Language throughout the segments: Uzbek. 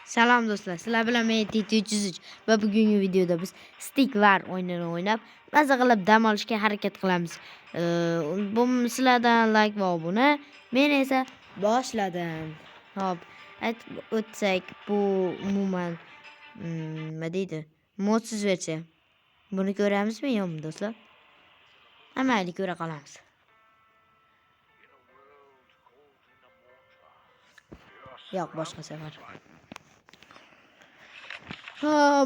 Selam dostlar. Sizlar bilan men TT303 va bugungi videoda biz Stick War o'yinini o'ynab, maza qilib dam olishga harakat qilamiz. Bu sizlardan like va obuna. Men esa boshladim. Hop, aytib o'tsak, bu umuman nima deydi? Modsiz versiya. Buni ko'ramizmi yo'qmi do'stlar? Mayli, ko'ra qolamiz. Yo'q, boshqa safar.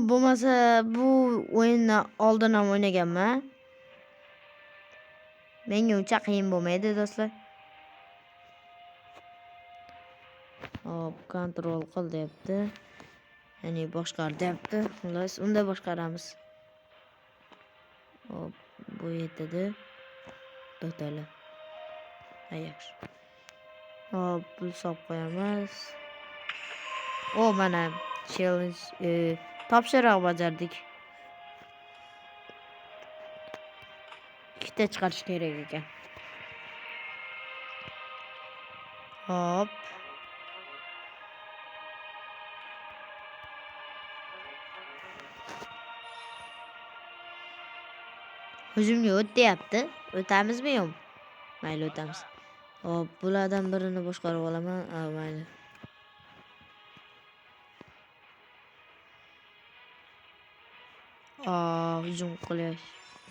Bo'lmasa bu o'yinni oldin ham o'ynaganman. Menga uncha qiyin bo'lmaydi do'stlar. Hop, kontrol qil deyapti. Ya'ni boshqar deyapti. Xullas, unda boshqaramiz. Hop, bu yetadi. To'tali. Yaxshi. Hop, pul solib qo'yamiz. Mana challenge topshiriq bajardik. Ikkita chiqarish kerak ekan. Hop. Hujumga o't deyapti. O'tamizmi yo'qmi? Mayli, o'tamiz. Hop, bulardan birini boshqarib olaman. Mayli.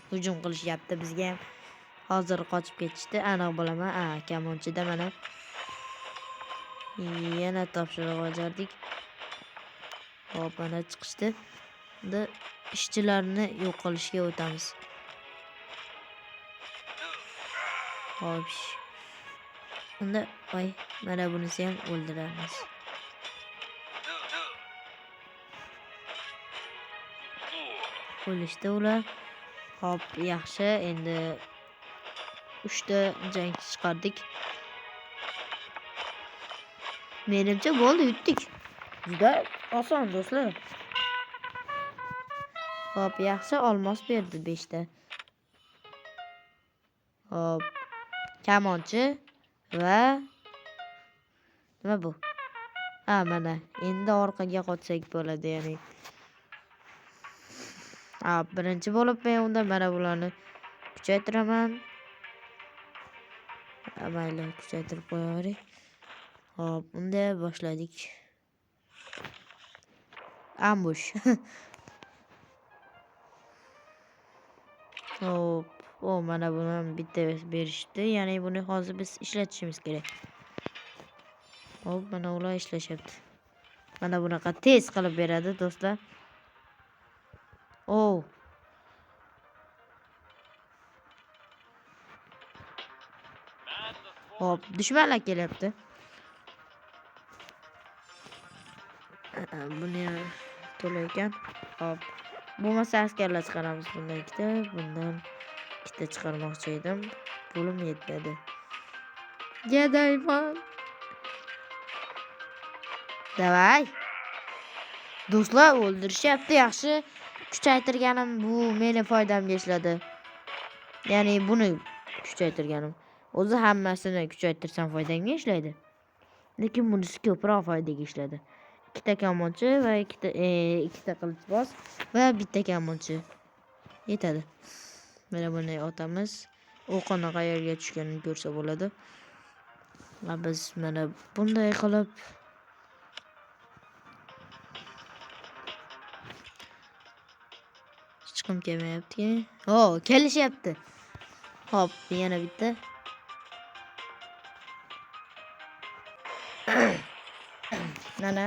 Hujum qilishyapti bizga ham. Hozir qochib ketishdi. Aniq bo'laman. Kamonchida mana. Yana topshiriq bajardik. Hop, mana chiqishdi. Endi ishchilarni yo'q qilishga o'tamiz. Hop. Unda mana bunisi ham o'ldiramiz. O'lishdi ular. Hop, yaxshi. Endi 3 ta jangchi chiqardik. Menimcha bo'ldi, yutdik. Juda oson do'stlar. Hop, yaxshi, olmos berdi 5 ta. Hop, kamonchi va nima bu? Mana endi orqaga qochsak bo'ladi, ya'ni. Birinchi bo'lib men unda mana bularni kuchaytiraman. Mayli, kuchaytirib qo'yaverik. Hop, unda boshladik. Ambush. Hop, mana buni bitta berishdi. Ya'ni buni hozir biz ishlatishimiz kerak. Hop, mana ular ishlashyapti. Mana bunaqa tez qilib beradi do'stlar. Hop, dushmanlar kelyapti. Buni to'la ekan. Hop. Bo'lmasa askarlar chiqaramiz bundan ikkita, bundan ikkita chiqarmoqchi edim. Pulim yetmadi. Gadayman. Davay. Do'stlar o'ldirishyapti, yaxshi. Kuchaytirganim bu meni foydamga ishladi. Ya'ni buni kuchaytirganim. O'zi hammasini kuchaytirsam foydamga ishlaydi. Lekin bunisi ko'proq foydaga ishladi. Ikkita kamonchi va ikkita qilichboz va bitta kamonchi yetadi. Mana buni otamiz. O'qini qayerga tushganini ko'rsa bo'ladi. Va biz mana bunday qilib chiqim kelmayapti. Kelishyapti. Hop, yana bitta. Mana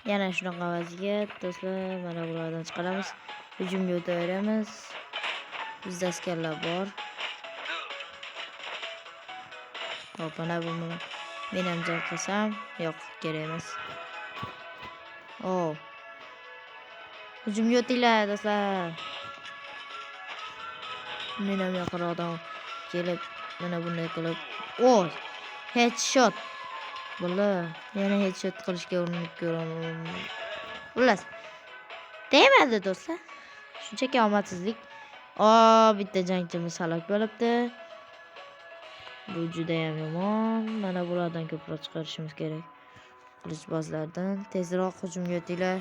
yana shunaqa vaziyat do'stlar. Mana bulardan chiqaramiz. Hujumga o'taveramiz. Bizda askarlar bor. Hop, mana buni men ham jang qilsam, yo'q, kerak emas. Hujumga o'tinglar do'stlar. Men ham yaqinroqdan kelib, mana bunday qilib, headshot. Yana headshot qilishga urinib ko'raman. Xullas, tegmadi do'stlar. Shunchaki omadsizlik. Bitta jangchimiz halok bo'libdi. Bu juda ham yomon. Mana bulardan ko'proq chiqarishimiz kerak. qilichbozlardan tezroq hujumga o'tinglar.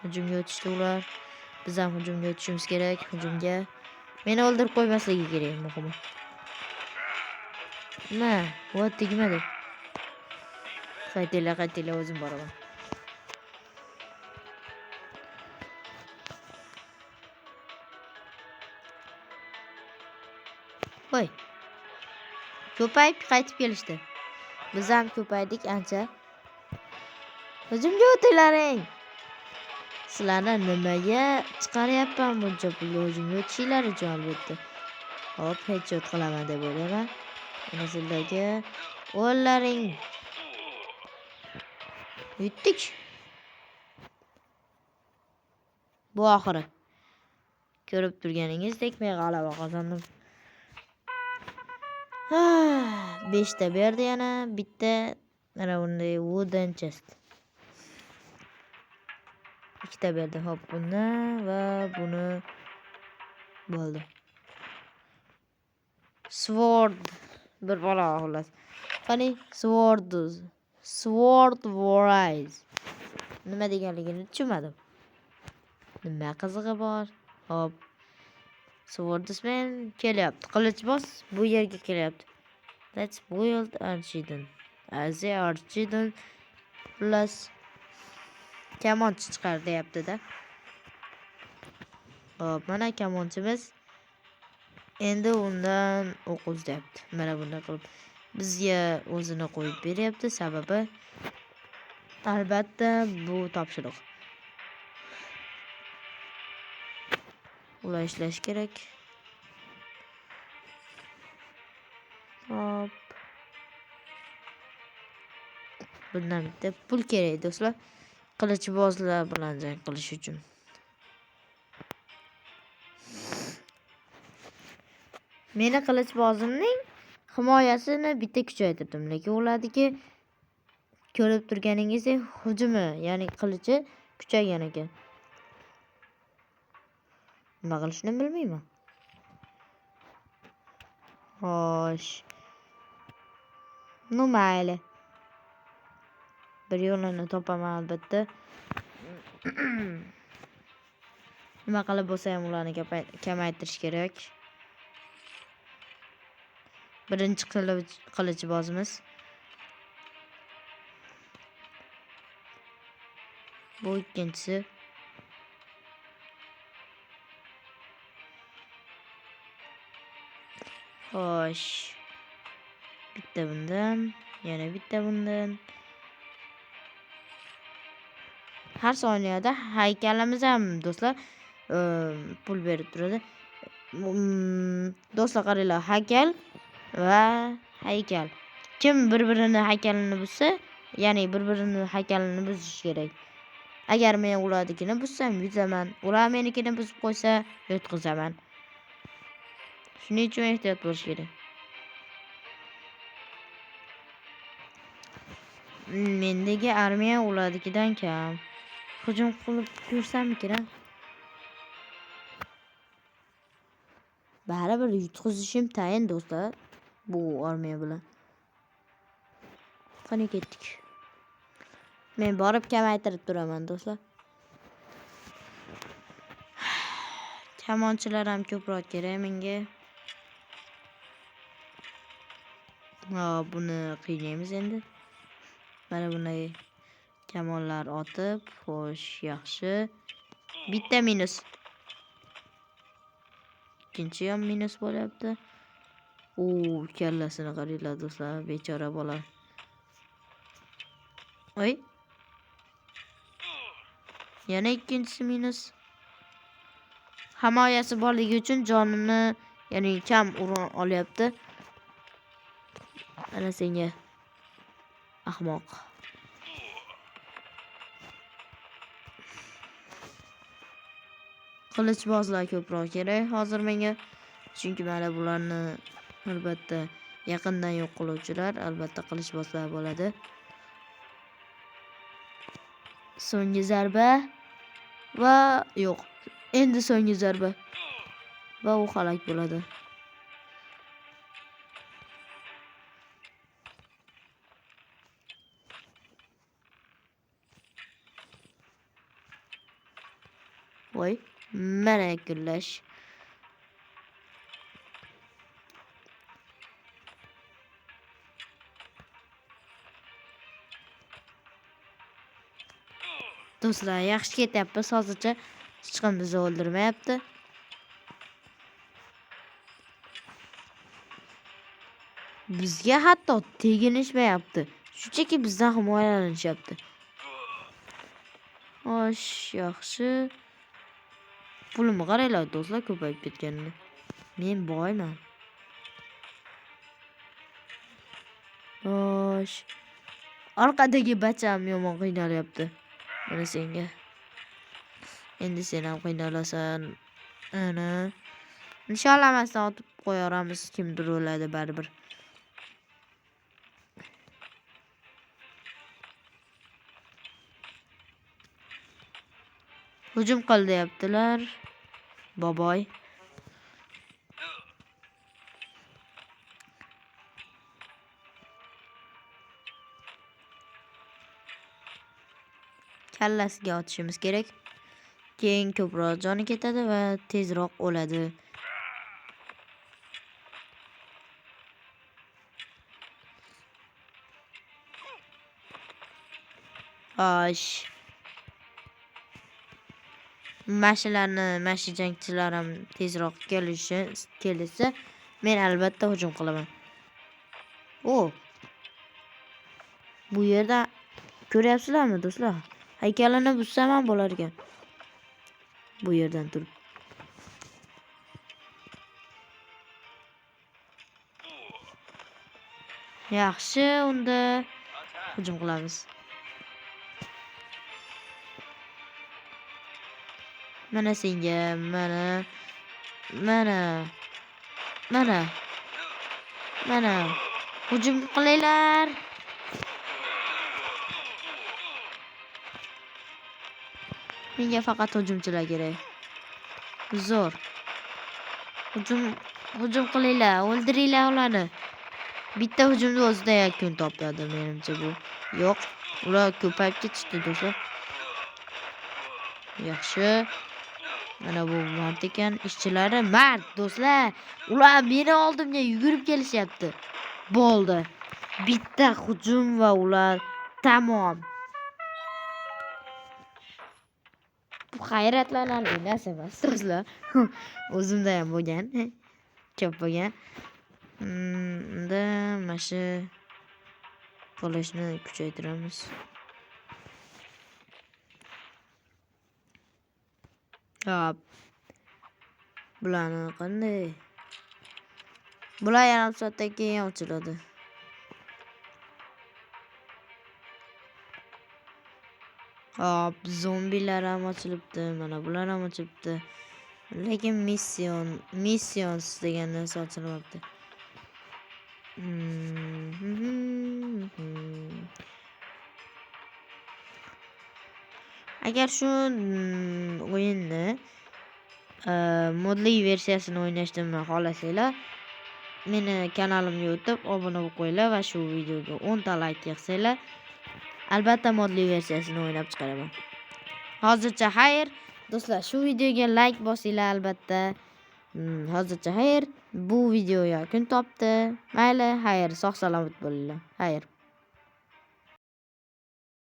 Hujumga o'tishdi ular. Biz ham hujumga o'tishimiz kerak. Hujumga. Meni o'ldirib qo'ymasligi kerak muhimi. Nima? Bu tegmadi. Qaytinglar, o'zim boraman. Voy. Ko'payib qaytib kelishdi. Biz ham ko'paydik ancha. Hujumga o'tinglaring. Sizlarni nimaga chiqaryapman buncha pulga hujumga o'tishinglar uchun albatta. Hop, headshot qilaman deb o'ylayman. Mana sizlarga o'llaring. Yutdik. Bu oxiri. Ko'rib turganingizdek men g'alaba qozondim. 5 ta berdi yana, bitta mana bunday wooden chest. 2 ta berdi. Hop, buni va buni bo'ldi. Sword bir bola xullas. Qani Sword Warriors. Nima deganligini tushunmadim. Nima qizig'i bor? Hop. Swordsman kelyapti. Qilichboz bu yerga kelyapti. Let's build Archidon. Archidon plus kamonchi chiqar deyapti-da. Hop, mana kamonchimiz. Endi undan o'q uzyapti. Mana bunday qilib bizga o'zini qo'yib beryapti. Sababi albatta bu topshiriq. Ular ishlash kerak. Hop. Bundan bitta pul kerak do'stlar. Qilichbozlar bilan jang qilish uchun. Meni qilichbozimning himoyasini bitta kuchaytirdim. Lekin ulardagi ko'rib turganingizdek hujumi, ya'ni qilichi kuchaygan ekan. Nima qilishni bilmayman. Xo'sh. No mayli. Bir yo'lini topaman albatta. Nima qilib bo'lsa ham ularni kamaytirish kerak. Birinchi qilichbozimiz. Bu ikkinchisi. Xo'sh. Bitta bundan, yana bitta bundan. Har soniyada haykalimiz ham do'stlar pul berib turadi. Do'stlar qaranglar, haykal va haykal. Kim bir-birini haykalini buzsa, ya'ni bir-birini haykalini buzish kerak. Agar men ularnikini buzsam, yuzaman. Ular menikini buzib qo'ysa, yutqizaman. Shuning uchun ehtiyot bo'lish kerak. Mendagi armiya ularnikidan kam. Hujum qilib ko'rsammikin? Baribir yutqizishim tayin do'stlar. Bu armiya bilan. Qani ketdik. Men borib kamaytirib turaman do'stlar. Kamonchilar ham ko'proq kerak menga. Buni qiynaymiz endi. Mana bunday kamonlar otib, xo'sh, yaxshi. Bitta minus. Ikkinchi ham minus bo'lyapti. Kallasini qaranglar do'stlar, bechora bola. Oy. Yana ikkinchisi minus. Himoyasi borligi uchun jonini, ya'ni kam uron olyapti. Ana senga ahmoq. Qilichbozlar ko'proq kerak hozir menga. Chunki mana bularni albatta yaqindan yo'q qiluvchilar, albatta qilichbozlar bo'ladi. So'nggi zarba va yo'q. Endi so'nggi zarba va u halok bo'ladi. Voy, mana yakunlash. Do'stlar, yaxshi ketyapmiz. Hozircha hech kim bizni o'ldirmayapti. Bizga hatto teginishmayapti. Shunchaki bizdan himoyalanishyapti. Xo'sh, yaxshi. Pulimni qaranglar do'stlar, ko'payib ketganini. Men boyman. Xo'sh. Orqadagi bacham yomon qiynalyapti. Mana senga. Endi sen ham qiynalasan. Ana. Nishonlamasdan otib qo'yaramiz, kimdir o'ladi baribir. Hujum qil deyaptilar. Boboy. Kallasiga otishimiz kerak. Keyin ko'proq joni ketadi va tezroq o'ladi. Xo'sh. Mashina jangchilar ham tezroq kelsa, men albatta hujum qilaman. Bu yerda ko'ryapsizlarmi do'stlar? Haykalini butsam ham bo'lar ekan. Bu yerdan turib. Yaxshi, unda hujum qilamiz. Mana senga, mana. Hujum qilinglar. Menga faqat hujumchilar kerak. Zo'r. Hujum qilinglar, o'ldiringlar ularni. Bitta hujumni o'zida yakun topadi menimcha bu. Yo'q, ular ko'payib ketishdi do'stlar. Yaxshi. Mana bu mard ekan, ishchilari mard do'stlar. Ular meni oldimga yugurib kelishyapti. Bo'ldi. Bitta hujum va ular tamom. Bu hayratlanarli narsa emas do'stlar. O'zimda ham bo'lgan. Ko'p bo'lgan. Unda mana shu qilishni kuchaytiramiz. Hop. Bularni qanday? Bular yarim soatdan keyin ochiladi. Hop, zombilar ham ochilibdi. Mana bular ham ochilibdi. Lekin mission degan narsa ochilmabdi. Agar shu o'yinni modli versiyasini o'ynashni xohlasanglar, meni kanalimga o'tib obuna bo'lib qo'yinglar va shu videoga 10 ta like yig'sanglar, albatta modli versiyasini o'ynab chiqaraman. Hozircha xayr. Do'stlar, shu videoga like bosinglar albatta. Hozircha xayr. Bu video yakun topdi. Mayli, xayr, sog' salomat bo'linglar. Xayr.